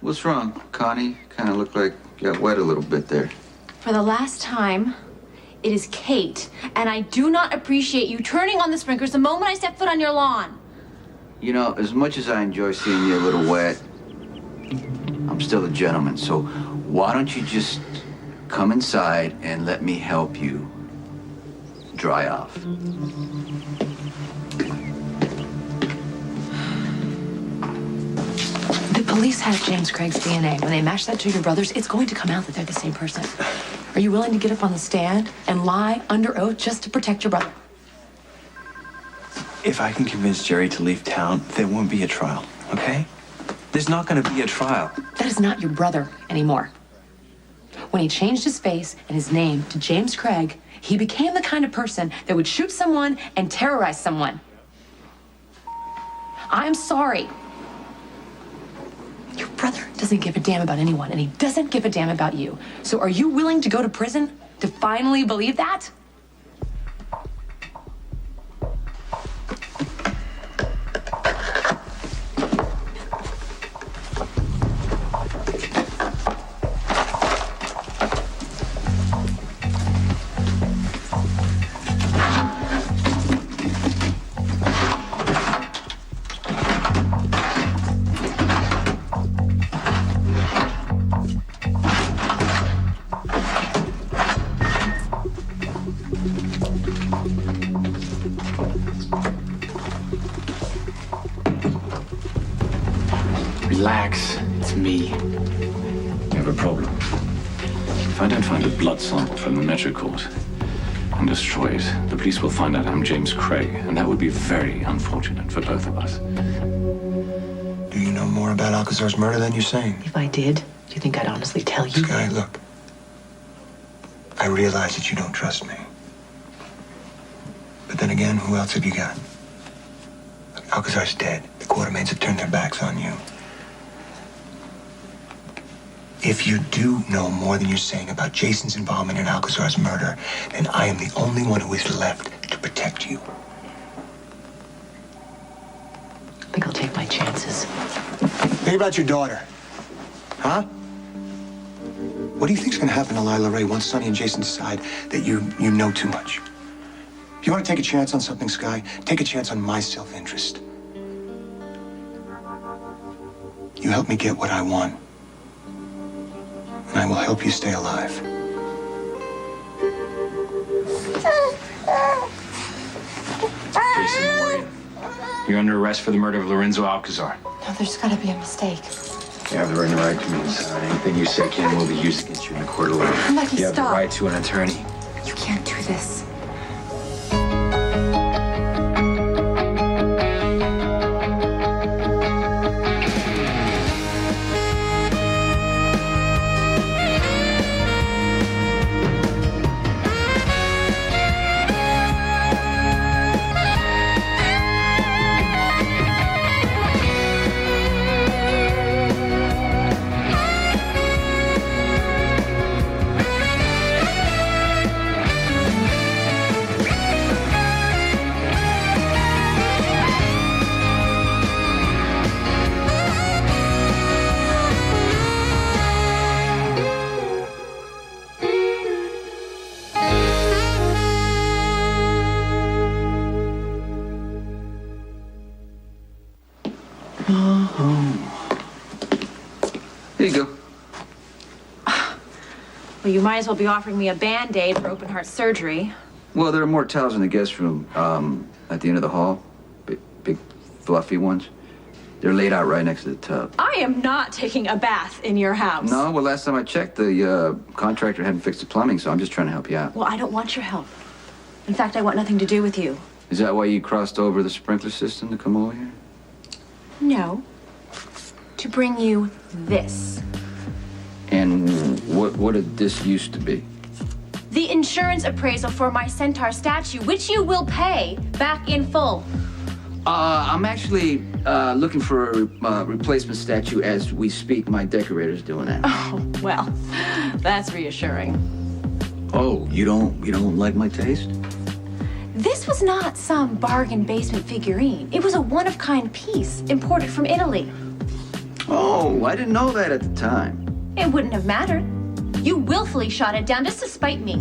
What's wrong, Connie? Kind of looked like you got wet a little bit there. For the last time, it is Kate, and I do not appreciate you turning on the sprinklers the moment I step foot on your lawn. You know, as much as I enjoy seeing you a little wet, I'm still a gentleman, so why don't you just come inside and let me help you dry off? The police have James Craig's DNA. When they match that to your brother's, it's going to come out that they're the same person. Are you willing to get up on the stand and lie under oath just to protect your brother? If I can convince Jerry to leave town, there won't be a trial, okay? There's not going to be a trial. That is not your brother anymore. When he changed his face and his name to James Craig, he became the kind of person that would shoot someone and terrorize someone. I'm sorry. Your brother doesn't give a damn about anyone, and he doesn't give a damn about you. So are you willing to go to prison to finally believe that? Relax, it's me. You have a problem. If I don't find a blood sample from the Metro Court and destroy it, the police will find out I'm James Craig, and that would be very unfortunate for both of us. Do you know more about Alcazar's murder than you're saying? If I did, do you think I'd honestly tell you? Sky, look. I realize that you don't trust me. But then again, who else have you got? Look, Alcazar's dead. The Quartermains have turned their backs on you. If you do know more than you're saying about Jason's involvement in Alcazar's murder, then I am the only one who is left to protect you. I think I'll take my chances. Think about your daughter. Huh? What do you think's gonna happen to Lila Ray once Sonny and Jason decide that you know too much? If you want to take a chance on something, Sky, take a chance on my self-interest. You help me get what I want, and I will help you stay alive. Jason Morgan, you're under arrest for the murder of Lorenzo Alcazar. No, there's gotta be a mistake. You have the right to me inside. Anything you say can and will be used against you in a court of law. Mikey, You have stop. the right to an attorney. You can't do this. Here you go. Well, you might as well be offering me a Band-Aid for open heart surgery. Well, there are more towels in the guest room at the end of the hall. Big fluffy ones. They're laid out right next to the tub. I am not taking a bath in your house. No, well, last time I checked, the contractor hadn't fixed the plumbing, so I'm just trying to help you out. Well, I don't want your help. In fact, I want nothing to do with you. Is that why you crossed over the sprinkler system to come over here? No. To bring you this. And what did this used to be? The insurance appraisal for my centaur statue, which you will pay back in full. I'm actually looking for a replacement statue as we speak. My decorator's doing that. Oh, well, that's reassuring. Oh, you don't like my taste? This was not some bargain basement figurine. It was a one-of-kind piece imported from Italy. Oh, I didn't know that at the time. It wouldn't have mattered. You willfully shot it down just to spite me.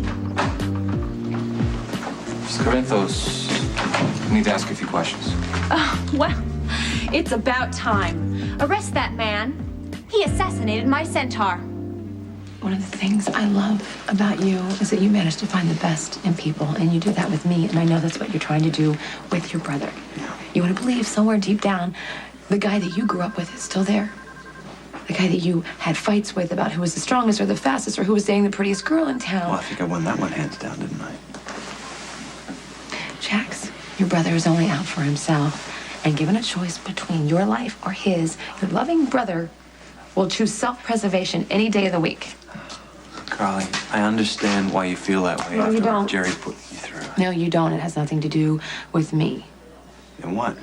Miss Corinthos, I need to ask you a few questions. Well, it's about time. Arrest that man. He assassinated my centaur. One of the things I love about you is that you manage to find the best in people, and you do that with me, and I know that's what you're trying to do with your brother. You want to believe somewhere deep down, the guy that you grew up with is still there. The guy that you had fights with about who was the strongest or the fastest or who was dating the prettiest girl in town. Well, I think I won that one hands down, didn't I? Jax, your brother is only out for himself, and given a choice between your life or his, your loving brother will choose self-preservation any day of the week. Carly, I understand why you feel that way No, you after don't. what Jerry put you through. No, you don't. It has nothing to do with me. And what?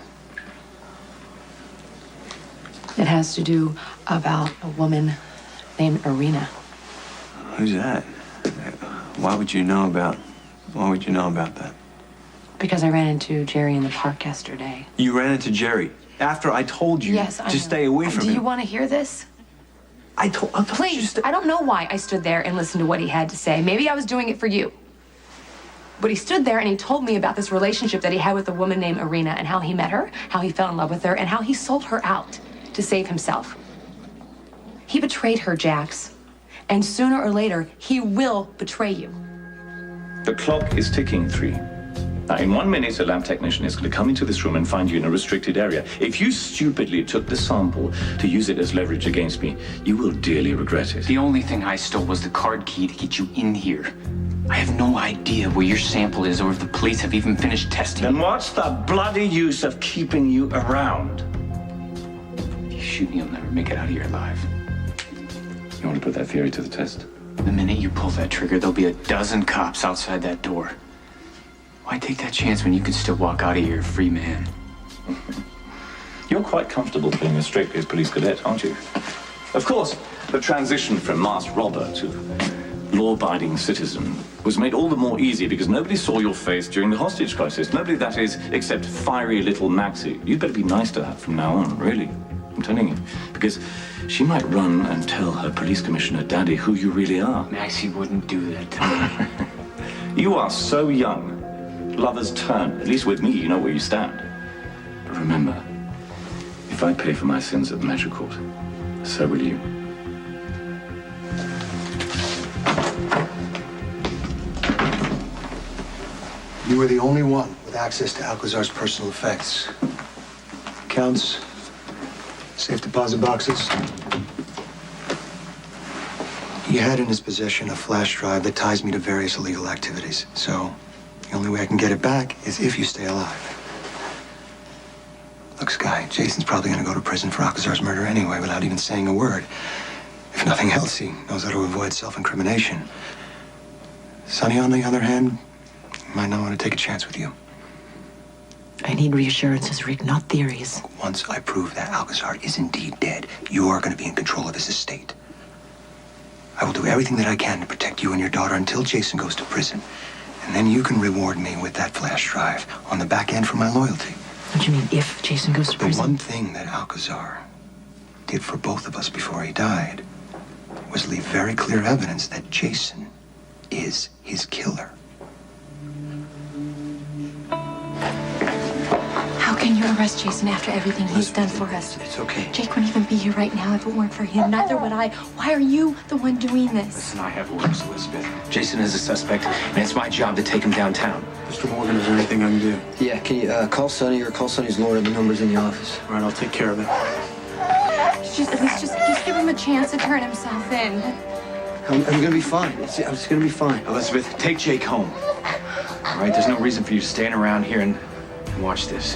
It has to do about a woman named Irina. Who's that? Why would you know about that? Because I ran into Jerry in the park yesterday. You ran into Jerry after I told you Yes, I to know. stay away from Do him. you want to hear this? I told you Please. I don't know why I stood there and listened to what he had to say. Maybe I was doing it for you. But he stood there and he told me about this relationship that he had with a woman named Irina and how he met her, how he fell in love with her, and how he sold her out to save himself. He betrayed her, Jax. And sooner or later, he will betray you. The clock is ticking, 3. Now, in 1 minute, a lab technician is going to come into this room and find you in a restricted area. If you stupidly took the sample to use it as leverage against me, you will dearly regret it. The only thing I stole was the card key to get you in here. I have no idea where your sample is or if the police have even finished testing. Then what's the bloody use of keeping you around? If you shoot me, you'll never make it out of here alive. You want to put that theory to the test? The minute you pull that trigger, there'll be a dozen cops outside that door. Why take that chance when you can still walk out of here a free man? You're quite comfortable playing a straight-laced police cadet, aren't you? Of course, the transition from masked robber to law-abiding citizen was made all the more easy because nobody saw your face during the hostage crisis. Nobody, that is, except fiery little Maxie. You'd better be nice to her from now on, really. I'm telling you. Because she might run and tell her police commissioner daddy who you really are. Maxie wouldn't do that to me. You are so young. Lovers turn. At least with me, you know where you stand. But remember, if I pay for my sins at the Measure Court, so will you. You were the only one with access to Alcazar's personal effects. Accounts, safe deposit boxes. He had in his possession a flash drive that ties me to various illegal activities. So the only way I can get it back is if you stay alive. Look, Sky, Jason's probably going to go to prison for Alcazar's murder anyway without even saying a word. If nothing else, he knows how to avoid self-incrimination. Sonny, on the other hand, might not want to take a chance with you. I need reassurances, Rick, not theories. Once I prove that Alcazar is indeed dead, you are going to be in control of his estate. I will do everything that I can to protect you and your daughter until Jason goes to prison. And then you can reward me with that flash drive on the back end for my loyalty. What do you mean, if Jason goes to The prison? one thing that Alcazar did for both of us before he died was leave very clear evidence that Jason is his killer. How can you arrest Jason after everything he's done for us? It's okay. Jake wouldn't even be here right now if it weren't for him. Neither would I. Why are you the one doing this? Listen, I have orders, Elizabeth. Jason is a suspect, and it's my job to take him downtown. Mr. Morgan, is there anything I can do? Yeah, can you call Sonny or call Sonny's lawyer? The number's in the office. All right, I'll take care of it. Just give him a chance to turn himself in. I'm gonna be fine. I'm just gonna be fine. Elizabeth, take Jake home. All right, there's no reason for you to stand around here and watch this.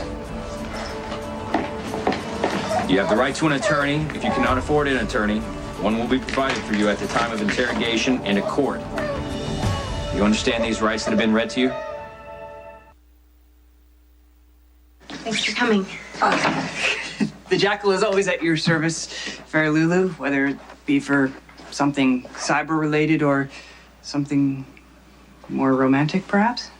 You have the right to an attorney. If you cannot afford an attorney, one will be provided for you at the time of interrogation in a court. You understand these rights that have been read to you? Thanks for coming. The Jackal is always at your service, Fair Lulu, whether it be for something cyber-related or something more romantic, perhaps?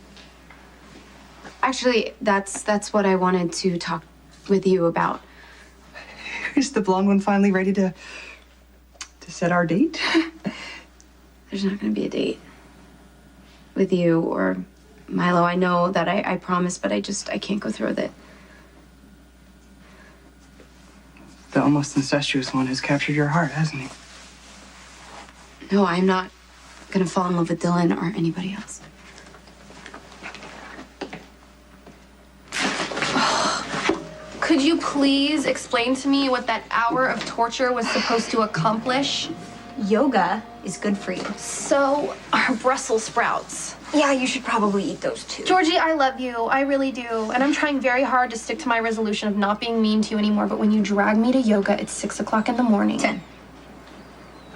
Actually, that's what I wanted to talk with you about. Is the blonde one finally ready to set our date? There's not going to be a date with you or Milo. I know that I promised, but I can't go through with it. The almost incestuous one has captured your heart, hasn't he? No, I'm not going to fall in love with Dylan or anybody else. Could you please explain to me what that hour of torture was supposed to accomplish? Yoga is good for you. So are Brussels sprouts. Yeah, you should probably eat those too. Georgie, I love you. I really do. And I'm trying very hard to stick to my resolution of not being mean to you anymore. But when you drag me to yoga, it's 6 o'clock in the morning. 10.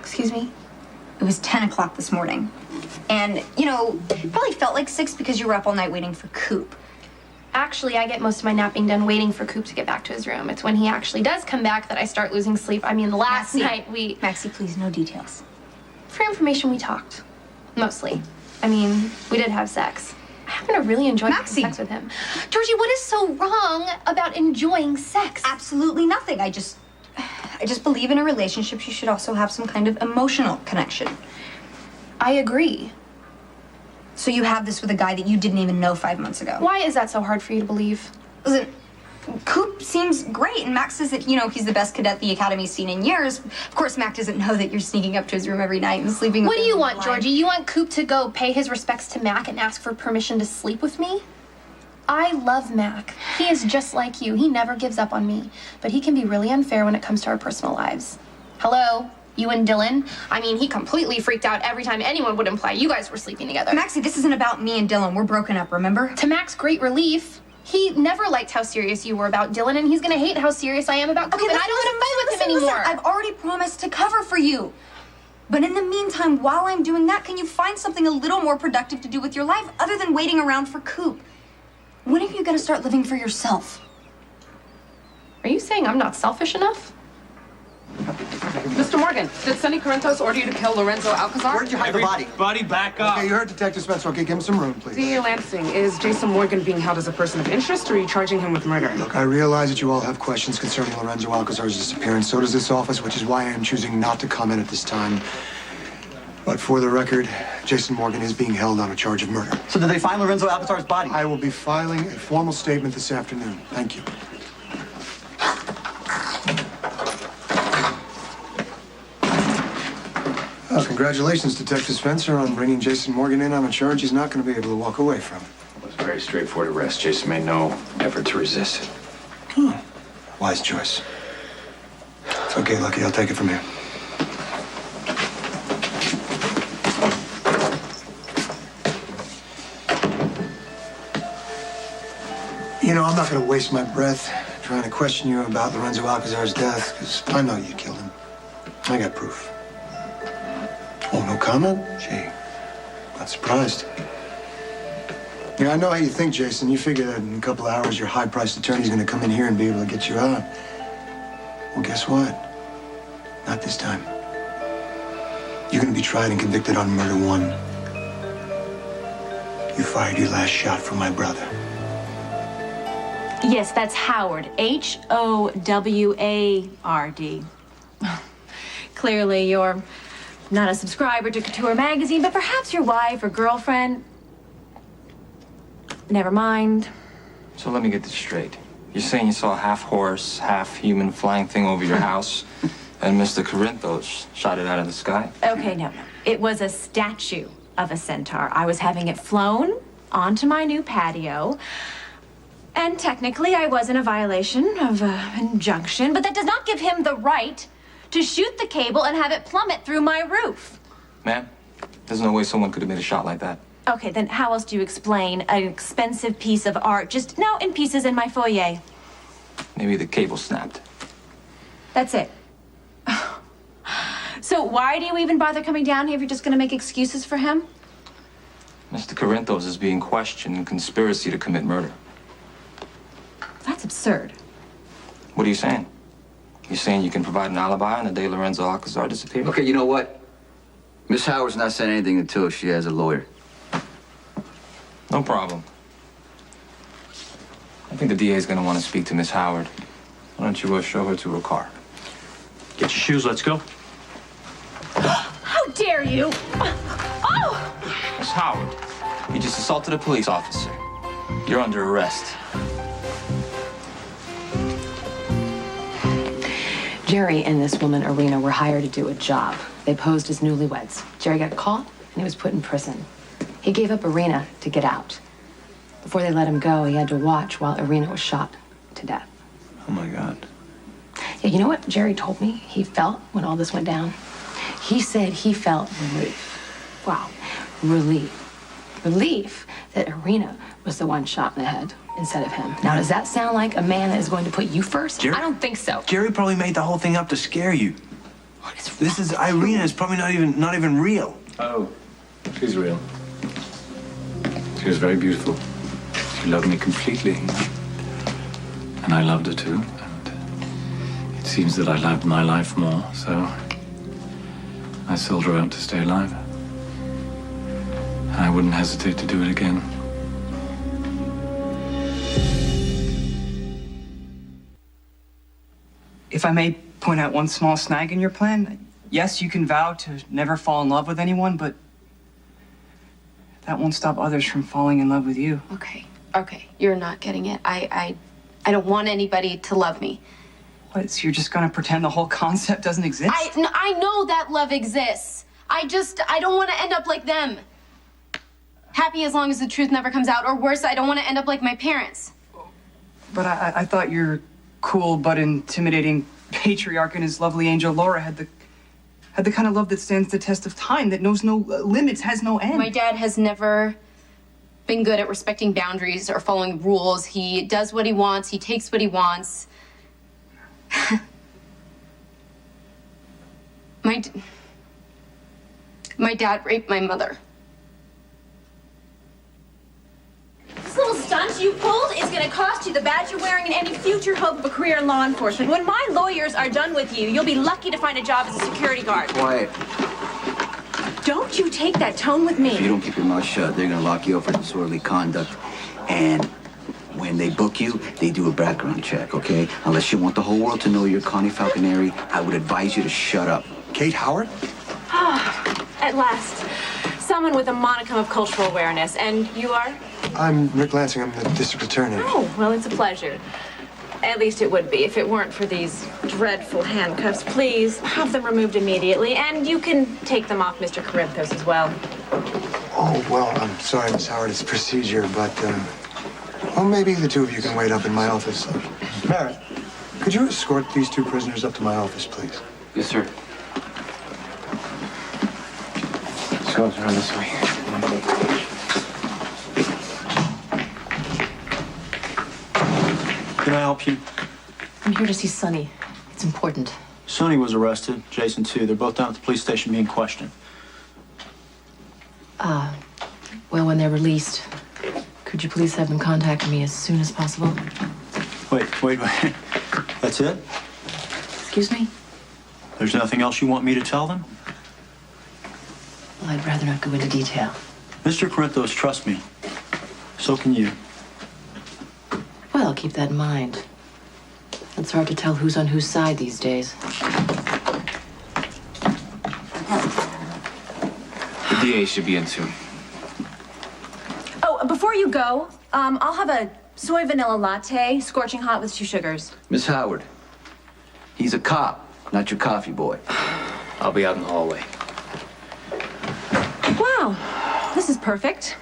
Excuse me? It was 10 o'clock this morning. And, you know, it probably felt like 6 because you were up all night waiting for Coop. Actually, I get most of my napping done waiting for Coop to get back to his room. It's when he actually does come back that I start losing sleep. I mean, last night we... Maxie, please, no details. For information, we talked. Mostly. I mean, we did have sex. I happen to really enjoy having sex with him. Georgie, what is so wrong about enjoying sex? Absolutely nothing. I just believe in a relationship you should also have some kind of emotional connection. I agree. So you have this with a guy that you didn't even know 5 months ago. Why is that so hard for you to believe? Listen, Coop seems great, and Max says that, you know, he's the best cadet the Academy's seen in years. Of course, Mac doesn't know that you're sneaking up to his room every night and sleeping with What do him you on want, the line. Georgie? You want Coop to go pay his respects to Mac and ask for permission to sleep with me? I love Mac. He is just like you. He never gives up on me. But he can be really unfair when it comes to our personal lives. Hello? You and Dylan? I mean, he completely freaked out every time anyone would imply you guys were sleeping together. Maxie, this isn't about me and Dylan. We're broken up, remember? To Mac's great relief, he never liked how serious you were about Dylan, and he's gonna hate how serious I am about Coop, and I don't want to fight with him anymore. I've already promised to cover for you. But in the meantime, while I'm doing that, can you find something a little more productive to do with your life other than waiting around for Coop? When are you gonna start living for yourself? Are you saying I'm not selfish enough? Mr. Morgan, did Sonny Corinthos order you to kill Lorenzo Alcazar? Where did you hide the body? Buddy, back up. Okay, you heard Detective Spencer. Okay, give him some room, please. DA Lansing, is Jason Morgan being held as a person of interest, or are you charging him with murder? Look, I realize that you all have questions concerning Lorenzo Alcazar's disappearance. So does this office, which is why I am choosing not to comment at this time. But for the record, Jason Morgan is being held on a charge of murder. So did they find Lorenzo Alcazar's body? I will be filing a formal statement this afternoon. Thank you. Congratulations, Detective Spencer, on bringing Jason Morgan in on a charge he's not going to be able to walk away from. It was a very straightforward arrest. Jason made no effort to resist. Wise choice. It's okay, Lucky. I'll take it from here. You know, I'm not going to waste my breath trying to question you about Lorenzo Alcazar's death, because I know you killed him. I got proof. Oh, no comment? Gee, not surprised. Yeah, I know how you think, Jason. You figure that in a couple of hours, your high-priced attorney's going to come in here and be able to get you out. Well, guess what? Not this time. You're going to be tried and convicted on murder 1. You fired your last shot for my brother. Yes, that's Howard. Howard. Clearly, you're not a subscriber to Couture magazine, but perhaps your wife or girlfriend. Never mind. So let me get this straight. You're saying you saw a half horse, half human flying thing over your house, and Mr. Corinthos shot it out of the sky? Okay, no. It was a statue of a centaur. I was having it flown onto my new patio. And technically, I was in a violation of injunction, but that does not give him the right to shoot the cable and have it plummet through my roof. Ma'am, there's no way someone could have made a shot like that. Okay, then how else do you explain an expensive piece of art just now in pieces in my foyer? Maybe the cable snapped. That's it. So why do you even bother coming down here if you're just going to make excuses for him? Mr. Corinthos is being questioned in conspiracy to commit murder. That's absurd. What are you saying? You're saying you can provide an alibi on the day Lorenzo Alcazar disappeared? Okay, you know what? Miss Howard's not saying anything until she has a lawyer. No problem. I think the DA is going to want to speak to Miss Howard. Why don't you show her to her car? Get your shoes, let's go. How dare you? Oh! Miss Howard, you just assaulted a police officer. You're under arrest. Jerry and this woman, Irina, were hired to do a job. They posed as newlyweds. Jerry got caught, and he was put in prison. He gave up Irina to get out. Before they let him go, he had to watch while Irina was shot to death. Oh, my God. Yeah, you know what Jerry told me he felt when all this went down? He said he felt relief. Wow, relief. Relief that Irina was the one shot in the head instead of him. Now, does that sound like a man that is going to put you first? Jerry? I don't think so. Jerry probably made the whole thing up to scare you. What is This is Irina. It's probably not even real. Oh, she's real. She was very beautiful. She loved me completely. And I loved her too. And it seems that I loved my life more, so I sold her out to stay alive. And I wouldn't hesitate to do it again. If I may point out one small snag in your plan, yes, you can vow to never fall in love with anyone, but that won't stop others from falling in love with you. Okay, you're not getting it. I don't want anybody to love me. What, so you're just gonna pretend the whole concept doesn't exist? I know that love exists. I don't want to end up like them. Happy as long as the truth never comes out, or worse, I don't want to end up like my parents. But I thought your cool but intimidating patriarch and his lovely angel Laura had the kind of love that stands the test of time, that knows no limits, has no end. My dad has never been good at respecting boundaries or following rules. He does what he wants. He takes what he wants. My dad raped my mother. This little stunt you pulled is going to cost you the badge you're wearing and any future hope of a career in law enforcement. When my lawyers are done with you, you'll be lucky to find a job as a security guard. Quiet. Don't you take that tone with me. If you don't keep your mouth shut, they're gonna lock you up for disorderly conduct. And when they book you, they do a background check, okay? Unless you want the whole world to know you're Connie Falconeri, I would advise you to shut up. Kate Howard? At last. Someone with a modicum of cultural awareness. And you are? I'm Rick Lansing. I'm the district attorney. Oh, well, it's a pleasure. At least it would be if it weren't for these dreadful handcuffs. Please have them removed immediately, and you can take them off Mr. Corinthos as well. Oh, well, I'm sorry, Miss Howard. It's procedure, but, well, maybe the two of you can wait up in my office. Merritt, could you escort these two prisoners up to my office, please? Yes, sir. Let's go around this way. Can I help you? I'm here to see Sonny. It's important. Sonny was arrested. Jason, too. They're both down at the police station being questioned. Well, when they're released, could you please have them contact me as soon as possible? Wait. That's it? Excuse me? There's nothing else you want me to tell them? Well, I'd rather not go into detail. Mr. Corinthos, trust me. So can you. Well, I'll keep that in mind. It's hard to tell who's on whose side these days. The DA should be in soon. Oh, before you go, I'll have a soy vanilla latte, scorching hot with 2 sugars. Miss Howard, he's a cop, not your coffee boy. I'll be out in the hallway. Wow, this is perfect.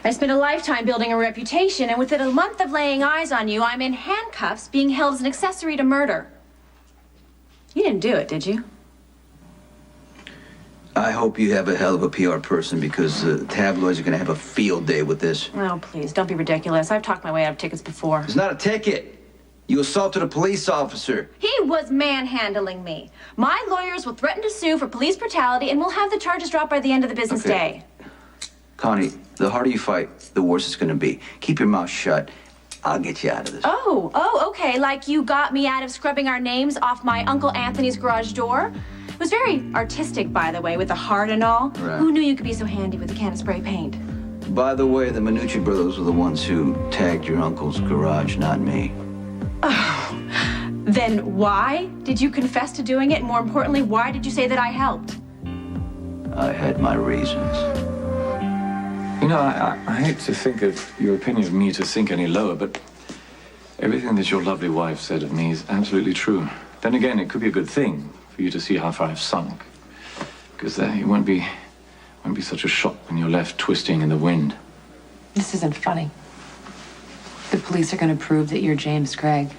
I spent a lifetime building a reputation, and within a month of laying eyes on you, I'm in handcuffs being held as an accessory to murder. You didn't do it, did you? I hope you have a hell of a PR person because tabloids are going to have a field day with this. Oh, please, don't be ridiculous. I've talked my way out of tickets before. It's not a ticket. You assaulted a police officer. He was manhandling me. My lawyers will threaten to sue for police brutality, and we'll have the charges dropped by the end of the business day. Connie, the harder you fight, the worse it's going to be. Keep your mouth shut. I'll get you out of this. Oh, okay. Like you got me out of scrubbing our names off my Uncle Anthony's garage door. It was very artistic, by the way, with the heart and all. Right. Who knew you could be so handy with a can of spray paint? By the way, the Minucci brothers were the ones who tagged your uncle's garage, not me. Then why did you confess to doing it? And more importantly, why did you say that I helped? I had my reasons. You know, I hate to think of your opinion of me to sink any lower, but everything that your lovely wife said of me is absolutely true. Then again, it could be a good thing for you to see how far I've sunk. Because it won't be such a shock when you're left twisting in the wind. This isn't funny. The police are going to prove that you're James Craig.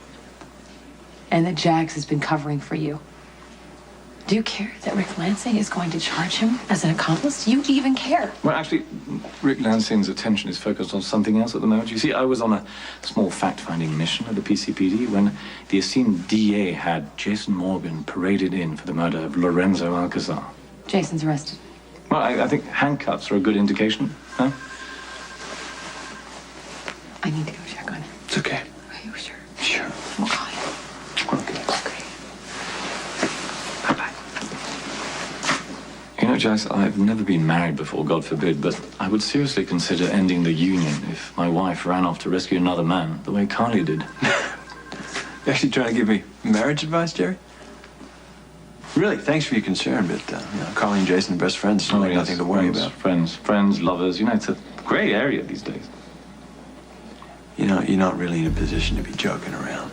And that Jax has been covering for you. Do you care that Rick Lansing is going to charge him as an accomplice? Do you even care? Well, actually, Rick Lansing's attention is focused on something else at the moment. You see, I was on a small fact-finding mission at the PCPD when the esteemed DA had Jason Morgan paraded in for the murder of Lorenzo Alcazar. Jason's arrested. Well, I think handcuffs are a good indication, huh? I need to go check on him. It's okay. Are you sure? Sure. We'll call you. Okay. Bye-bye. You know, Jax, I've never been married before, God forbid, but I would seriously consider ending the union if my wife ran off to rescue another man, the way Carly did. You actually trying to give me marriage advice, Jerry? Really, thanks for your concern, but Carly and Jason are best friends, so nothing to worry about. Friends, lovers. You know, it's a gray area these days. You know, you're not really in a position to be joking around.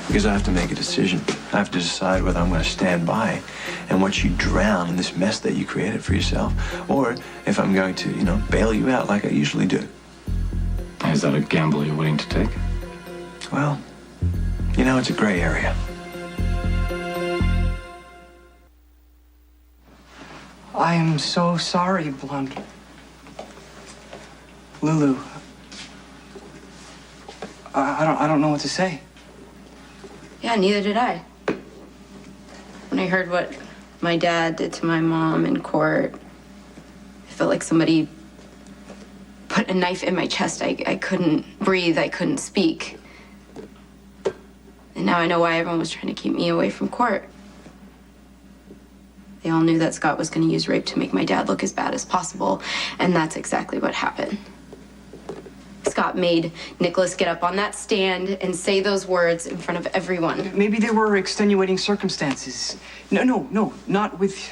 Because I have to make a decision. I have to decide whether I'm going to stand by and watch you drown in this mess that you created for yourself, or if I'm going to, bail you out like I usually do. Is that a gamble you're willing to take? Well, it's a gray area. I am so sorry, Blunt. Lulu. I don't know what to say. Yeah, neither did I. When I heard what my dad did to my mom in court, I felt like somebody put a knife in my chest. I couldn't breathe. I couldn't speak. And now I know why everyone was trying to keep me away from court. They all knew that Scott was going to use rape to make my dad look as bad as possible, and that's exactly what happened. Scott made Nicholas get up on that stand and say those words in front of everyone. Maybe there were extenuating circumstances. No, not with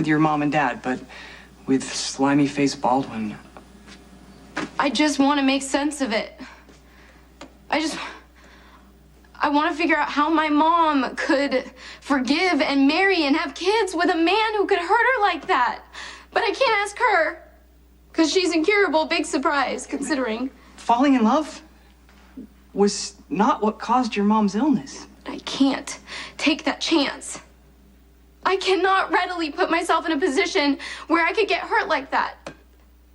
your mom and dad, but with slimy-faced Baldwin. I just want to make sense of it. I want to figure out how my mom could forgive and marry and have kids with a man who could hurt her like that. But I can't ask her. Because she's incurable. Big surprise, considering. Falling in love was not what caused your mom's illness. I can't take that chance. I cannot readily put myself in a position where I could get hurt like that.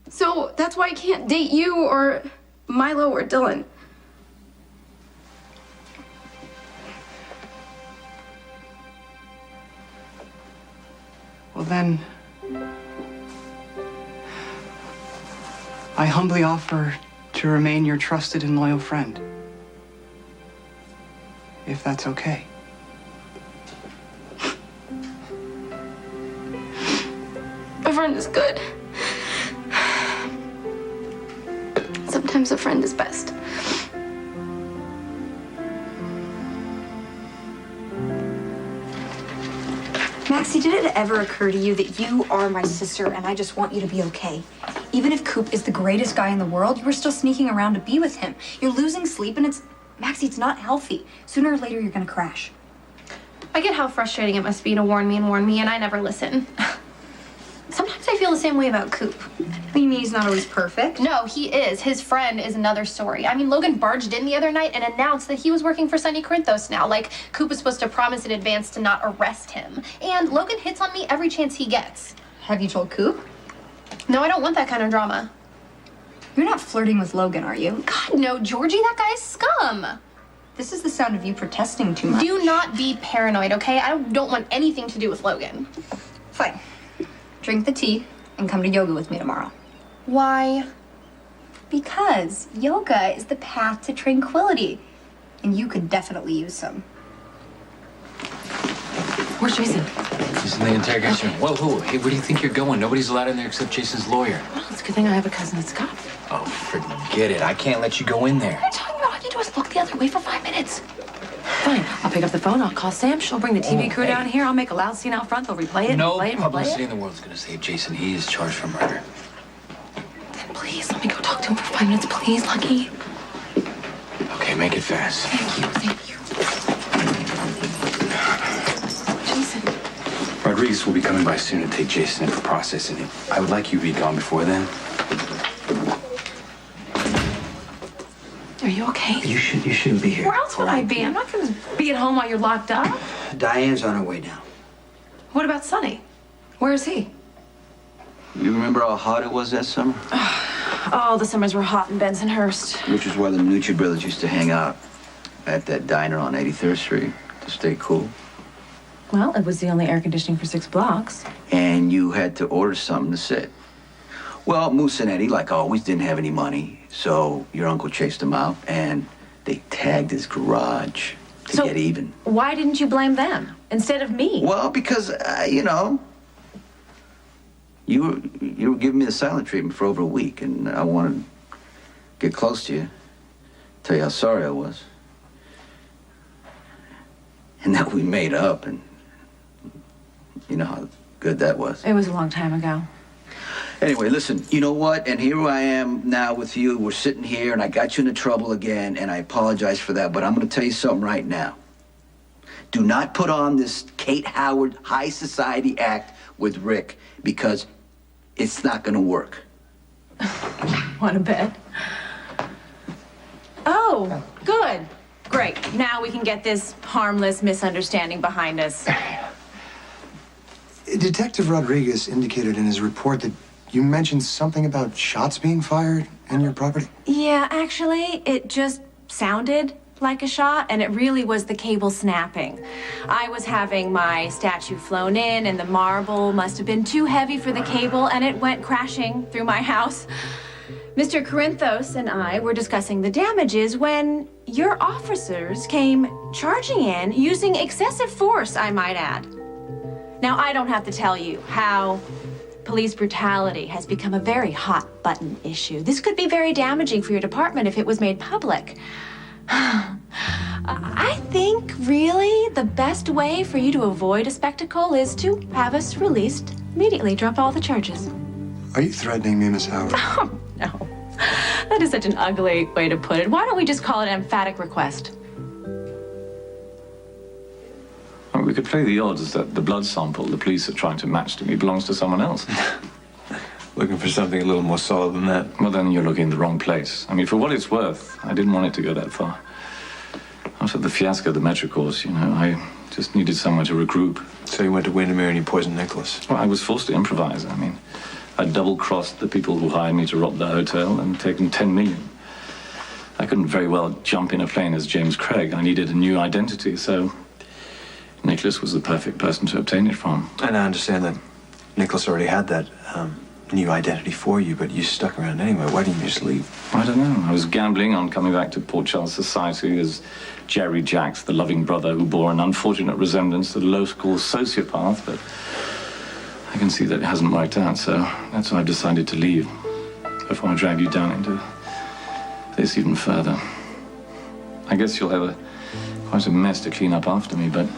So that's why I can't date you or Milo or Dylan. Well, then, I humbly offer to remain your trusted and loyal friend. If that's okay. A friend is good. Sometimes a friend is best. Maxie, did it ever occur to you that you are my sister and I just want you to be okay? Even if Coop is the greatest guy in the world, you were still sneaking around to be with him. You're losing sleep and Maxie, it's not healthy. Sooner or later, you're gonna crash. I get how frustrating it must be to warn me, and I never listen. Sometimes I feel the same way about Coop. You mean he's not always perfect? No, he is. His friend is another story. I mean, Logan barged in the other night and announced that he was working for Sonny Corinthos now. Like, Coop was supposed to promise in advance to not arrest him. And Logan hits on me every chance he gets. Have you told Coop? No, I don't want that kind of drama. You're not flirting with Logan, are you? God, no, Georgie, that guy's scum. This is the sound of you protesting too much. Do not be paranoid, okay? I don't want anything to do with Logan. Fine. Drink the tea and come to yoga with me tomorrow. Why? Because yoga is the path to tranquility. And you could definitely use some. Where's Jason? He's in the interrogation. Whoa. Hey, where do you think you're going? Nobody's allowed in there except Jason's lawyer. Well, it's a good thing I have a cousin that's cop. Oh, forget it. I can't let you go in there. What are you talking about? All I did was look the other way for 5 minutes. Fine. I'll pick up the phone. I'll call Sam. She'll bring the TV crew down here. I'll make a loud scene out front. They'll replay it. No replay it, publicity replay in the world is going to save Jason. He is charged for murder. Then please let me go talk to him for 5 minutes, please, Lucky. Okay, make it fast. Thank you. Jason. Rodriguez will be coming by soon to take Jason in for processing. I would like you to be gone before then. Are you okay? You shouldn't be here. Where else would I be? I'm not going to be at home while you're locked up. Diane's on her way down. What about Sonny? Where is he? You remember how hot it was that summer? Oh, the summers were hot in Bensonhurst. Which is why the Minucci brothers used to hang out at that diner on 83rd Street to stay cool. Well, it was the only air conditioning for 6 blocks. And you had to order something to sit. Well, Moose and Eddie, like always, didn't have any money, so your uncle chased them out, and they tagged his garage to get even. Why didn't you blame them instead of me? Well, because, you were giving me the silent treatment for over a week, and I wanted to get close to you, tell you how sorry I was. And now we made up, and you know how good that was. It was a long time ago. Anyway, listen, you know what? And here I am now with you. We're sitting here, and I got you into trouble again, and I apologize for that, but I'm going to tell you something right now. Do not put on this Kate Howard high society act with Rick, because it's not going to work. Want to bet? Oh, good. Great. Now we can get this harmless misunderstanding behind us. Detective Rodriguez indicated in his report that you mentioned something about shots being fired in your property. Yeah, actually, it just sounded like a shot, and it really was the cable snapping. I was having my statue flown in, and the marble must have been too heavy for the cable, and it went crashing through my house. Mr. Corinthos and I were discussing the damages when your officers came charging in using excessive force, I might add. Now, I don't have to tell you how police brutality has become a very hot-button issue. This could be very damaging for your department if it was made public. I think, really, the best way for you to avoid a spectacle is to have us released immediately. Drop all the charges. Are you threatening me, Miss Howard? Oh, no. That is such an ugly way to put it. Why don't we just call it an emphatic request? Well, we could play the odds that the blood sample the police are trying to match to me belongs to someone else. Looking for something a little more solid than that? Well, then you're looking in the wrong place. I mean, for what it's worth, I didn't want it to go that far. After the fiasco of the Metro course, I just needed somewhere to regroup. So you went to Windermere and you poisoned Nicholas? Well, I was forced to improvise. I mean, I double-crossed the people who hired me to rob the hotel and taken $10 million. I couldn't very well jump in a plane as James Craig. I needed a new identity, so Nicholas was the perfect person to obtain it from. And I understand that Nicholas already had that new identity for you, but you stuck around anyway. Why didn't you just leave? I don't know. I was gambling on coming back to Port Charles society as Jerry Jacks, the loving brother who bore an unfortunate resemblance to the low-school sociopath, but I can see that it hasn't worked out, so that's why I've decided to leave before I drag you down into this even further. I guess you'll have quite a mess to clean up after me, but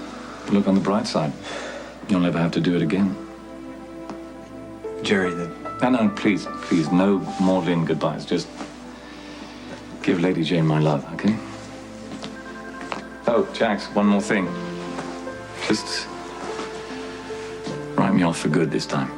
look on the bright side. You'll never have to do it again. Jerry, No, please, no more Lynn goodbyes. Just give Lady Jane my love, okay? Oh, Jax, one more thing. Just write me off for good this time.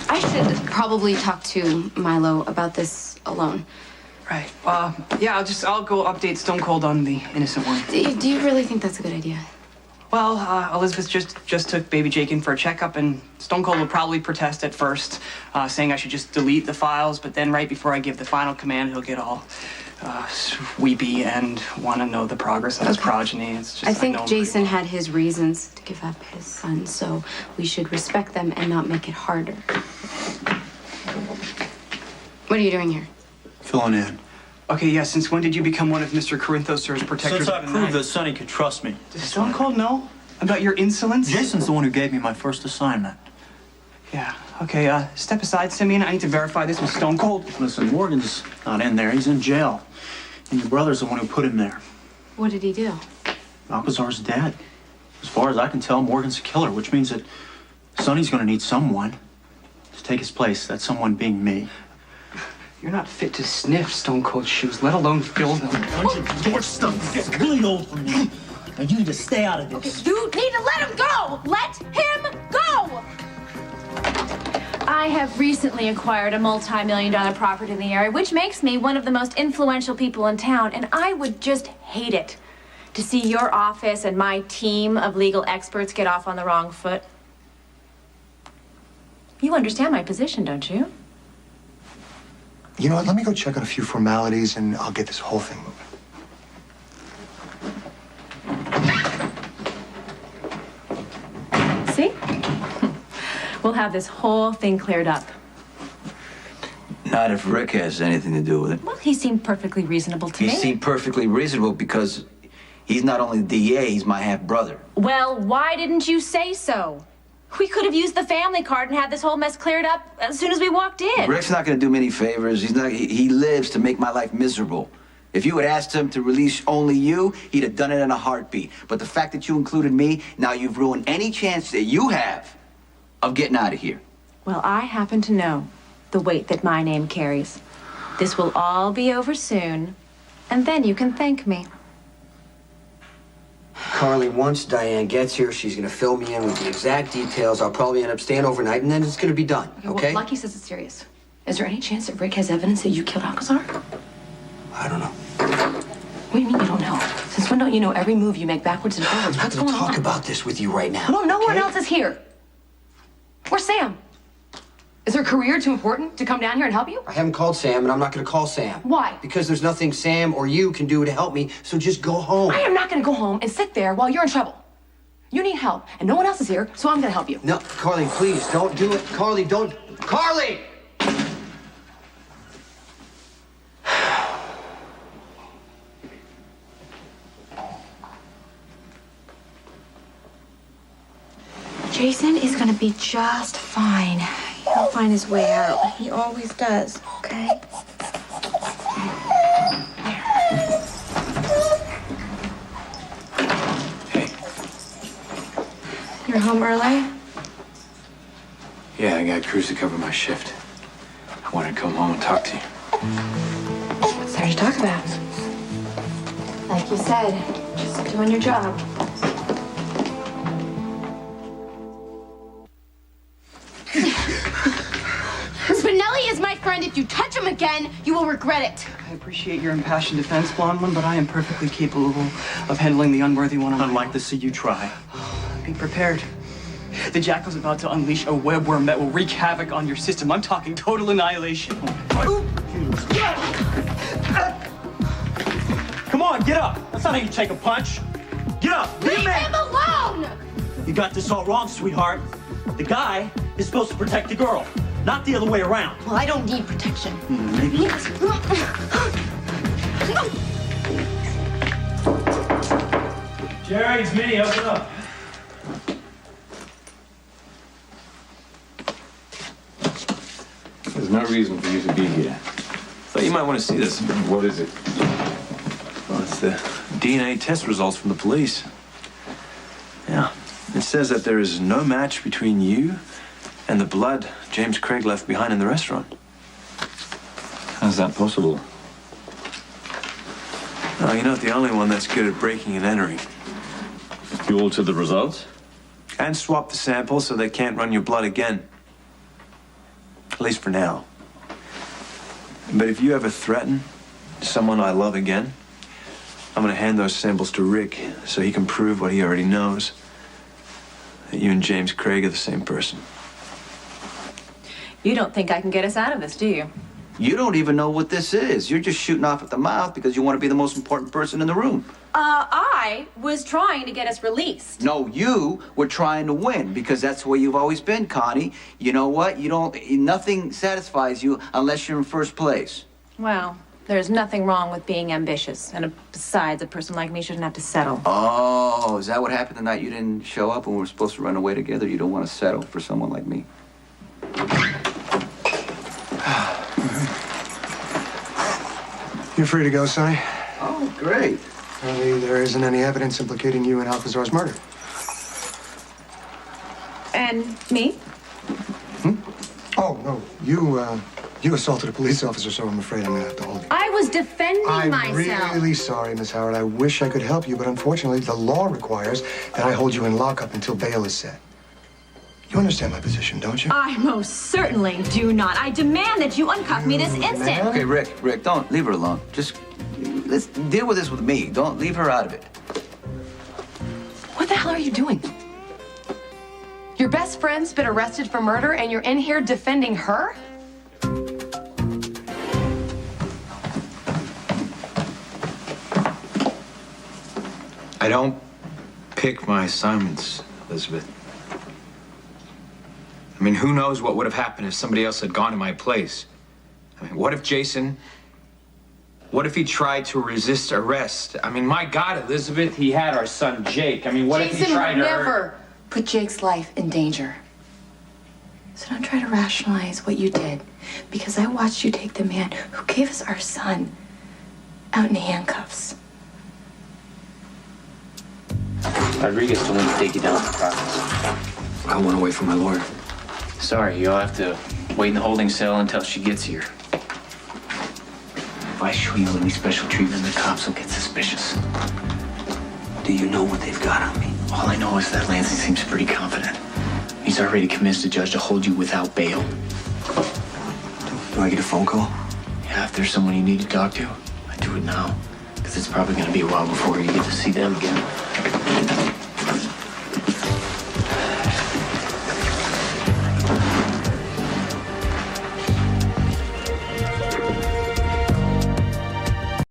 I should probably talk to Milo about this alone. Right. Yeah, I'll go update Stone Cold on the innocent one. Do you really think that's a good idea? Well, Elizabeth just took baby Jake in for a checkup, and Stone Cold will probably protest at first, saying I should just delete the files, but then right before I give the final command, he'll get all weepy and want to know the progress of his progeny. It's just, I think Jason had his reasons to give up his son, so we should respect them and not make it harder. What are you doing here? Filling in. Okay, yeah, since when did you become one of Mr. Corinthos' protectors? Since I proved that Sonny could trust me. Does Stone Cold know about your insolence? Jason's the one who gave me my first assignment. Yeah, okay, step aside, Simeon. I need to verify this with Stone Cold. Listen, Morgan's not in there. He's in jail. And your brother's the one who put him there. What did he do? Alcazar's dead. As far as I can tell, Morgan's a killer, which means that Sonny's gonna need someone to take his place. That someone being me. You're not fit to sniff Stone Cold shoes, let alone fill them. Your stuff gets really old for me. Now you need to stay out of this. You need to let him go! Let him go! I have recently acquired a multi-million-dollar property in the area, which makes me one of the most influential people in town, and I would just hate it to see your office and my team of legal experts get off on the wrong foot. You understand my position, don't you? You know what? Let me go check on a few formalities and I'll get this whole thing moving. See? We'll have this whole thing cleared up. Not if Rick has anything to do with it. Well, he seemed perfectly reasonable to He me. seemed perfectly reasonable because he's not only the DA, he's my half-brother. Well, why didn't you say so? We could have used the family card and had this whole mess cleared up as soon as we walked in. Rick's not going to do me any favors. He lives to make my life miserable. If you had asked him to release only you, he'd have done it in a heartbeat. But the fact that you included me, now you've ruined any chance that you have of getting out of here. Well, I happen to know the weight that my name carries. This will all be over soon, and then you can thank me. Carly, once Diane gets here, she's gonna fill me in with the exact details. I'll probably end up staying overnight, and then it's gonna be done, okay? Well, Lucky says it's serious. Is there any chance that Rick has evidence that you killed Alcazar? I don't know. What do you mean you don't know? Since when don't you know every move you make backwards and forwards? I'm not What's gonna going on? talk about this with you right now. Well, no one okay? else is here. Where's Sam? Is her career too important to come down here and help you? I haven't called Sam, and I'm not gonna call Sam. Why? Because there's nothing Sam or you can do to help me, so just go home. I am not going to go home and sit there while you're in trouble. You need help, and no one else is here, so I'm going to help you. No, Carly, please, don't do it. Carly, don't. Carly! Jason is gonna be just fine. He'll find his way out. He always does, okay? Hey. You're home early? Yeah, I got crews to cover my shift. I wanted to come home and talk to you. What's there to talk about? Like you said, just doing your job. Spinelli is my friend. If you touch him again, you will regret it. I appreciate your impassioned defense, blonde one, but I am perfectly capable of handling the unworthy one. I'd like to see you try. Be prepared. The Jackal's about to unleash a webworm that will wreak havoc on your system. I'm talking total annihilation. Come on, get up. That's not how you take a punch. Get up. Leave him alone! You got this all wrong, sweetheart. The guy is supposed to protect the girl, not the other way around. Well, I don't need protection. Maybe. Jerry, it's me. Open up. There's no reason for you to be here. Thought you might want to see this. What is it? Well, it's the DNA test results from the police. Yeah. It says that there is no match between you and the blood James Craig left behind in the restaurant. How's that possible? Oh, you're not the only one that's good at breaking and entering. You altered the results? And swap the samples so they can't run your blood again. At least for now. But if you ever threaten someone I love again, I'm gonna hand those samples to Rick so he can prove what he already knows. That you and James Craig are the same person. You don't think I can get us out of this, do you? You don't even know what this is. You're just shooting off at the mouth because you want to be the most important person in the room. I was trying to get us released. No, you were trying to win because that's the way you've always been, Connie. You know what? Nothing satisfies you unless you're in first place. Well, there's nothing wrong with being ambitious. And besides, a person like me shouldn't have to settle. Oh, is that what happened the night you didn't show up when we were supposed to run away together? You don't want to settle for someone like me? You're free to go, Sonny. Oh, great. Apparently, there isn't any evidence implicating you in Alcazar's murder. And me? Oh, no. You assaulted a police officer, so I'm afraid I'm gonna have to hold you. I was defending I'm myself. really sorry, Miss Howard. I wish I could help you, but unfortunately, the law requires that I hold you in lockup until bail is set. You understand my position, don't you? I most certainly do not. I demand that you uncuff me this instant. Okay, Rick, don't leave her alone. Just let's deal with this with me. Don't leave her out of it. What the hell are you doing? Your best friend's been arrested for murder and you're in here defending her? I don't pick my assignments, Elizabeth. I mean, who knows what would have happened if somebody else had gone in my place? I mean, what if he tried to resist arrest? I mean, my God, Elizabeth, he had our son Jake. I mean, what if he tried to never put Jake's life in danger. So don't try to rationalize what you did, because I watched you take the man who gave us our son out in handcuffs. Rodriguez told me to take you down to the process. I want to wait for my lawyer. Sorry, you'll have to wait in the holding cell until she gets here. If I show you any special treatment, the cops will get suspicious. Do you know what they've got on me? All I know is that Lansing seems pretty confident. He's already convinced the judge to hold you without bail. Do I get a phone call? Yeah, if there's someone you need to talk to, I do it now. Because it's probably going to be a while before you get to see them again.